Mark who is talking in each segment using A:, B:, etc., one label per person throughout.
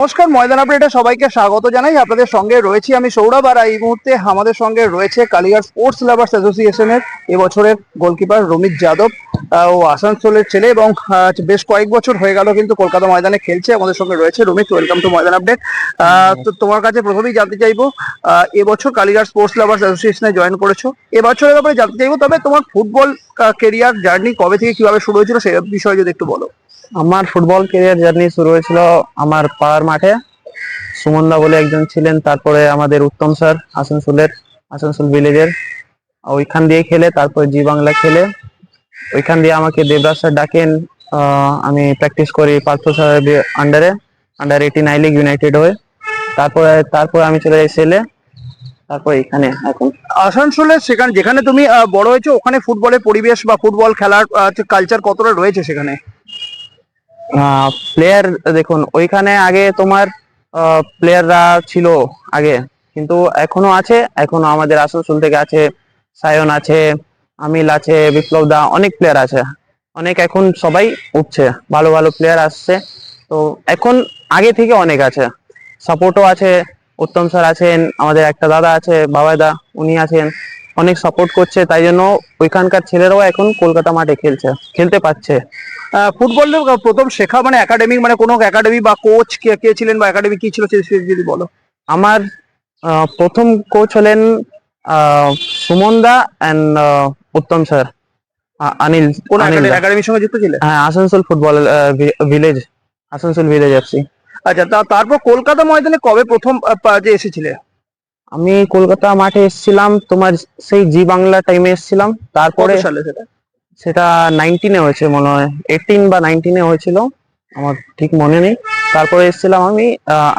A: নমস্কার, ময়দান আপডেটে সবাইকে স্বাগত জানাই। আপনাদের সঙ্গে রয়েছি আমি সৌরভ, আর এই মুহূর্তে আমাদের সঙ্গে রয়েছে কালিঘাট স্পোর্টস লাভার্স অ্যাসোসিয়েশনের এবছরের গোলকিপার রমিত যাদব। ও আসানসোলের ছেলে এবং বেশ কয়েক বছর হয়ে গেল কিন্তু কলকাতা ময়দানে খেলছে। আমাদের সঙ্গে রয়েছে Ramit. Welcome to Maidan update. তো তোমার কাছে প্রথমেই জানতে চাইবো, এবছর কালিঘাট স্পোর্টস লাভার্স অ্যাসোসিয়েশনে জয়েন করেছো, এবছরের ব্যাপারে জানতে চাইবো। তবে তোমার ফুটবল কেরিয়ার জার্নি কবে থেকে কিভাবে শুরু হয়েছিল সেই বিষয়ে যদি একটু বলো।
B: আমার ফুটবল ক্যারিয়ার জার্নি শুরু হয়েছিল আমার পাড়ার মাঠে। সুমনদা বলে একজন ছিলেন, তারপরে আমাদের উত্তম স্যার আসানসোল ভিলেজের, ওইখান দিয়ে খেলে, তারপরে জি বাংলা খেলে, ওইখান দিয়ে আমাকে দেবরাজ স্যার ডাকেন। আমি প্র্যাকটিস করি পার্থ স্যারের আন্ডার 18 আই লিগ ইউনাইটেড হয়ে। তারপরে আমি চলে যাই সেলে, তারপরে এখানে এখন
A: আসানসোলের সেখানে যেখানে তুমি বড় হয়েছো, ওখানে ফুটবলের পরিবেশ বা ফুটবল খেলার কালচার কতটা রয়েছে সেখানে?
B: প্লেয়ার দেখুন, ওইখানে আগে তোমার প্লেয়াররা ছিল আগে, কিন্তু এখনো আছে। এখনো আমাদের আসানসোল থেকে আছে, সায়ন আছে, আমিল আছে, বিপ্লব দা, অনেক প্লেয়ার আছে। অনেক এখন সবাই উঠছে, ভালো ভালো প্লেয়ার আসছে। তো এখন আগে থেকে অনেক আছে, সাপোর্টও আছে। উত্তম স্যার আছেন, আমাদের একটা দাদা আছে বাবাইদা, উনি আছেন, অনেক সাপোর্ট করছে। তাই জন্য ওইখানকার ছেলেরাও এখন কলকাতা মাঠে খেলতে পারছে।
A: ফুটবলের প্রথম শেখা মানে একাডেমি, মানে কোনো একাডেমি বা কোচ কে কে ছিলেন বা একাডেমি কি ছিল সে যদি বলো।
B: আমার প্রথম কোচ হলেন সুমন দা অ্যান্ড উত্তম স্যার, অনিল।
A: কোন
B: অনিল দা,
A: একাডেমির সঙ্গে যুক্ত ছিলেন?
B: হ্যাঁ, Asansol football village, Asansol village FC.
A: আচ্ছা, তারপর কলকাতা ময়দানে কবে প্রথম যে এসেছিলে?
B: আমি কলকাতা মাঠে এসেছিলাম তোমার সেই জি বাংলা টাইমে এসেছিলাম।
A: কত
B: তারপরে
A: সালে সেটা?
B: সেটা 19-এ হয়েছে মনে হয়, 18 বা 19-এ হয়েছিল, আমার ঠিক মনে নেই। তারপরে এসেছিলাম আমি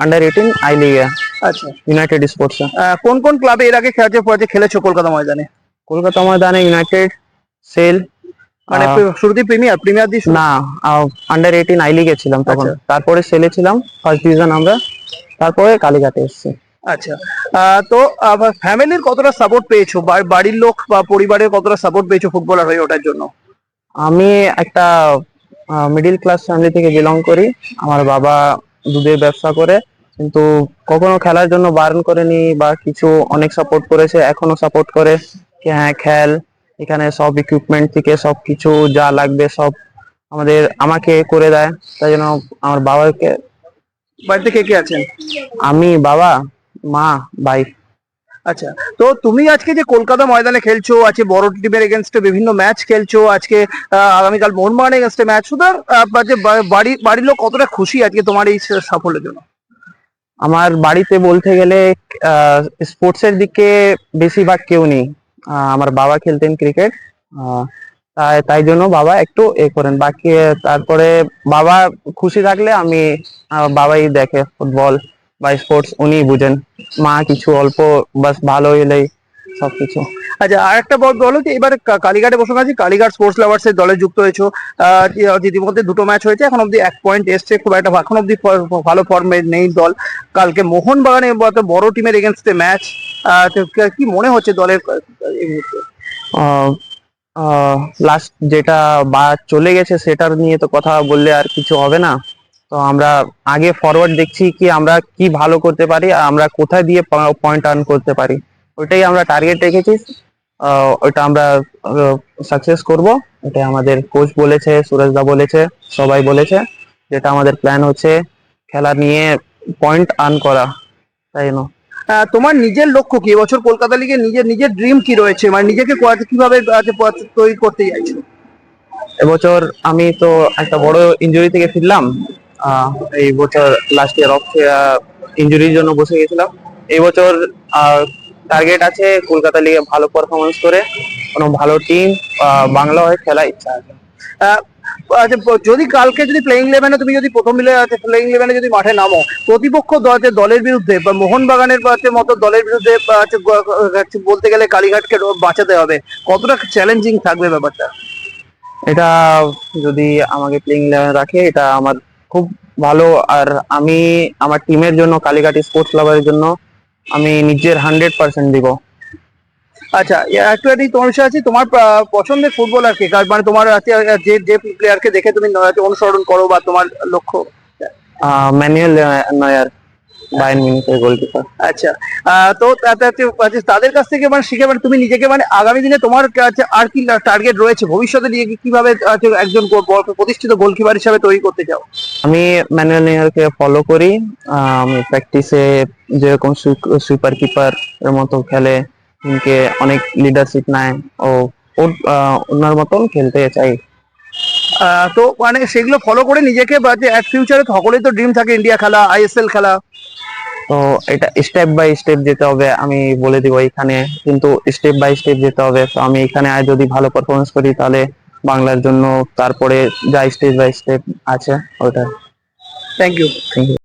B: আন্ডার 18 আই লিগে,
A: আচ্ছা,
B: ইউনাইটেড স্পোর্টস।
A: কোন কোন ক্লাবে এর আগে খেলেছো কলকাতা ময়দানে?
B: কলকাতা ময়দানে ইউনাইটেড, সেল,
A: মানে শুরুতেই প্রিমিয়ার দিয়ে শুরু?
B: না, আন্ডার 18 আই লিগে ছিলাম তখন।
A: আচ্ছা।
B: তারপরে সেলে ছিলাম, ফার্স্ট ডিভিশন আমরা। তারপরে কালীঘাটে এসেছি।
A: আচ্ছা, তো ফ্যামিলির কতটা সাপোর্ট পেয়েছো, বাড়ির লোক বা পরিবারের কতটা সাপোর্ট পেয়েছো ফুটবলার হয়ে ওঠার জন্য?
B: আমি একটা মিডিল ক্লাস ফ্যামিলি থেকে বিলং করি। আমার বাবা দুধের ব্যবসা করে, কিন্তু কখনো খেলার জন্য বারণ করেনি বা কিছু, অনেক সাপোর্ট করেছে, এখনো সাপোর্ট করে। কি হ্যাঁ, খেল, এখানে সব ইকুইপমেন্ট থেকে সব কিছু যা লাগবে সব আমাকে করে দেয়। তাই জন্য আমার বাবাকে,
A: বাড়িতে কে কে আছেন?
B: আমি, বাবা, মা, ভাই।
A: আচ্ছা, তো তুমি আজকে যে কলকাতা ময়দানে খেলছো, আজকে বড় টিমের এগেনস্টে বিভিন্ন ম্যাচ খেলছো, আজকে আগামীকাল মোহনবাগান এগেনস্টে ম্যাচ, সুতরাং যে বাড়ির লোক কতটা খুশি আজকে তোমার এই সাফল্যের জন্য?
B: আমার বাড়িতে বলতে গেলে স্পোর্টস এর দিকে বেশিরভাগ কেউ নেই। আমার বাবা খেলতেন ক্রিকেট, তাই তাই জন্য বাবা একটু করেন। বাকি তারপরে বাবা খুশি থাকলে আমি, বাবাই দেখে ফুটবল বা স্পোর্টস, উনি বুঝেন। মা কিছু অল্প, বাস ভালো হলেই সবকিছু।
A: আচ্ছা, আর একটা বলো যে এবারে কালীঘাটে বসে আছি, কালীঘাট স্পোর্টস লাভার্স এর দলে যুক্ত হয়েছো। ইতিমধ্যে দুটো ম্যাচ হয়েছে, এখন অব্দি 1 পয়েন্ট এসছে, খুব একটা এখন অব্দি ভালো ফর্মে নেই দল। কালকে মোহনবাগানের বড় টিমের এগেনস্টে ম্যাচ, কি মনে হচ্ছে দলের এই মুহূর্তে?
B: লাস্ট যেটা চলে গেছে সেটার নিয়ে তো কথা বললে আর কিছু হবে না। তো আমরা আগে ফরওয়ার্ড দেখছি, কি আমরা কি ভালো করতে পারি আর আমরা কোথায় দিয়ে পয়েন্ট আর্ন করতে পারি, ওইটাই আমরা টার্গেট রেখেছি। ওইটা আমরা সাকসেস করব, এটাই আমাদের কোচ বলেছে, সুরেশ দা বলেছে, সবাই বলেছে, যেটা আমাদের প্ল্যান হচ্ছে খেলা নিয়ে পয়েন্ট আর্ন করা। তাই না?
A: তোমার নিজের লক্ষ্য কি এবছর কলকাতা লিগে? নিজের নিজের ড্রিম কি রয়েছে, মানে নিজেকে কিভাবে তৈরি করতে চাইছো?
B: এবছর আমি তো একটা বড় ইনজুরি থেকে ফিরলাম। আহ, এই বছর লাস্ট ইয়ার অফ ইনজুরির জন্য বসে গেছিলাম। এই বছর টার্গেট আছে কলকাতা লিগে ভালো পারফরমেন্স করে কোনো ভালো টিম বাংলা হয়ে খেলার ইচ্ছা আছে।
A: আহ, আচ্ছা, যদি কালকে যদি প্লেইং ইলেভেনে তুমি যদি প্রথম প্লেইং ইলেভেনে যদি মাঠে নামো, প্রতিপক্ষ দলের বিরুদ্ধে বা মোহনবাগানের মতো দলের বিরুদ্ধে বলতে গেলে কালীঘাটকে বাঁচাতে হবে, কতটা চ্যালেঞ্জিং থাকবে ব্যাপারটা?
B: এটা যদি আমাকে প্লেইং ইলেভেন রাখে, এটা আমার খুব ভালো। আর আমি আমার টিমের জন্য, কালীঘাট স্পোর্টস ক্লাবের জন্য আমি নিজের 100% দিব।
A: আচ্ছা, একটু তোমার বিষয় আছে, তোমার পছন্দের ফুটবলার কে? মানে তোমার যে যে প্লেয়ারকে দেখে তুমি অনুসরণ করো বা তোমার লক্ষ্য?
B: ম্যানুয়েল নয়ার, বায়ার্ন মিউনিখের গোলকিপার।
A: আচ্ছা, তো তাদের কাছ থেকে মানে শিখে মানে তুমি নিজেকে মানে আগামী দিনে তোমার কাছে আর কি টার্গেট রয়েছে, ভবিষ্যতে নিজেকে কিভাবে একজন প্রতিষ্ঠিত গোলকিপার হিসাবে তৈরি করতে চাও?
B: আমি ম্যানুয়েল নয়ারকে ফলো করি। আমি প্র্যাকটিসে যেরকম সুইপার কিপার এর মতো খেলে, টিমকে অনেক লিডারশিপ নেয়, ও ওনার মতন খেলতে চাই।
A: তো মানে সেগুলো ফলো করে নিজেকে বা যে এক ফিউচারে সকলেই তো ড্রিম থাকে ইন্ডিয়া খেলা, আইএসএল খেলা।
B: তো এটা স্টেপ বাই স্টেপ যেতে হবে, আমি বলে দিব এখানে, কিন্তু স্টেপ বাই স্টেপ যেতে হবে। তো আমি এখানে যদি ভালো পারফরমেন্স করি তাহলে বাংলার জন্য, তারপরে যা স্টেপ বাই স্টেপ আছে ওটা।
A: Thank you.
B: Thank you.